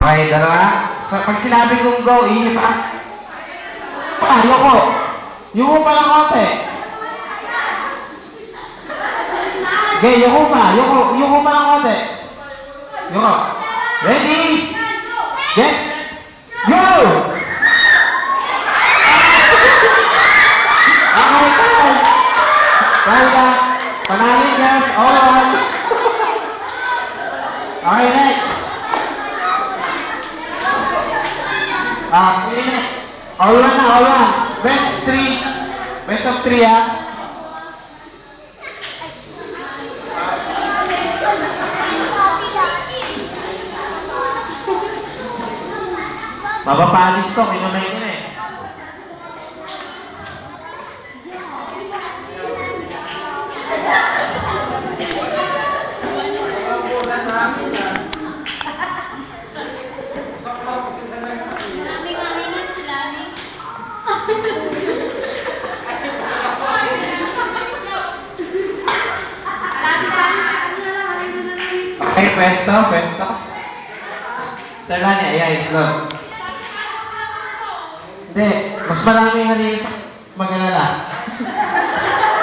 Okay, dalawa. So, pag sinabi kong go, iinip ka. Yuko. Yuko pa lang konti. Okay, yuko pa. Yuko pa lang konti. Yuko. Ready? Get. Go! Okay, time. Right, panalin guys. All on. Okay, next. Sige. All one na, all ones. Best three. Best of three, ha? Mapapalis to, kinamay ko na eh. Okay, pwesto. Salanya, itlog. Hindi, mas maraming halin sa mag-alala.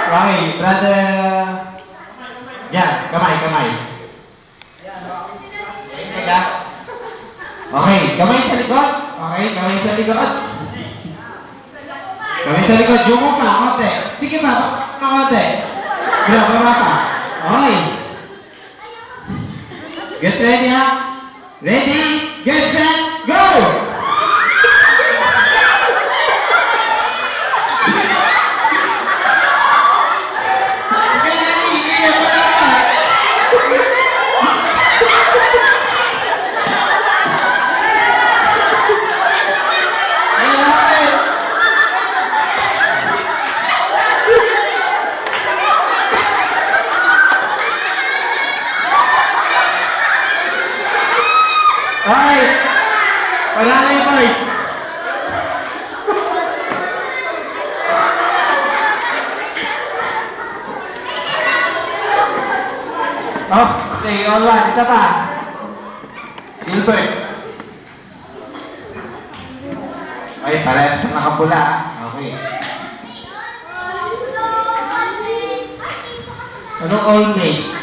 Okay, brother. Yan, kamay. Okay, kamay sa likod. Okay, kamay sa likod. Kamay sa likod, yung mo pa, konti. Sige pa, konti. Grabe pa. Okay. Get ready, ha? Ready, get set, go! Ay! Panalo yung boys! Oh, sige, all one. Isa pa. Gilbert. Ay, parehas na nakapula. Okay. Anong all mate?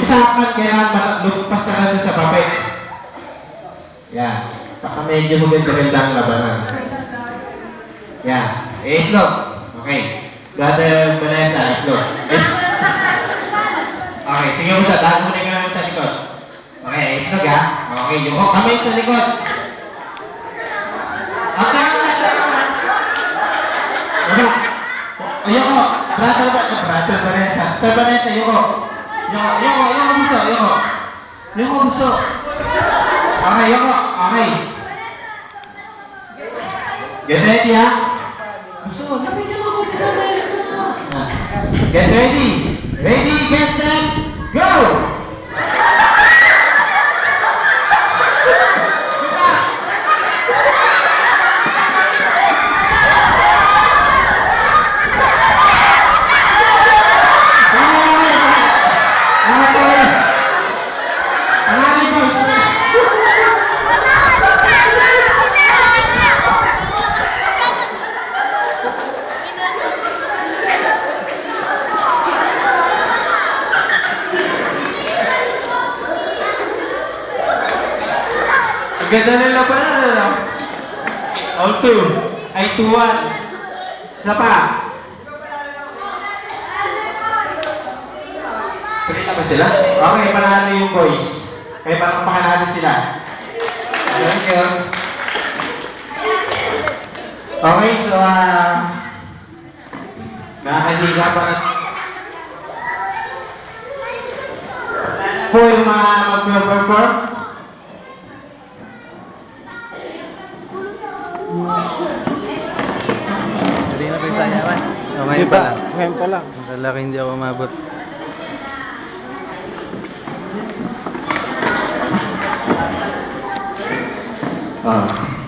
Usapan kailangan lumpas ka na doon sa papel. Yan. Baka medyo maganda-ganda ang labanan. Yan. Itlog. Okay. Brother Vanessa, itlog. Okay, sige mo sa daan mo na yung sa likod. Okay, itlog ha. Okay, yung kamay sa likod. Ayoko. Brother Vanessa. Sa Vanessa, ayoko. Yung buso. Okay, okay. Get ready, ha? Buso, napin yung mga sa Get ready. Ready, get set, go! Ang ganda nila pa na. All two. Ay, 2-1. Isa pa. Pilita ba sila? Okay, panalo yung boys. Kaya parang pakanalo sila. Thank you. Okay, so, nakakaliga pa na po yung mga mag-perform. Hindi na pinsayaman. Mamaya pa lang. Ngayon pa lang. Lalaki hindi ako umabot. Ah.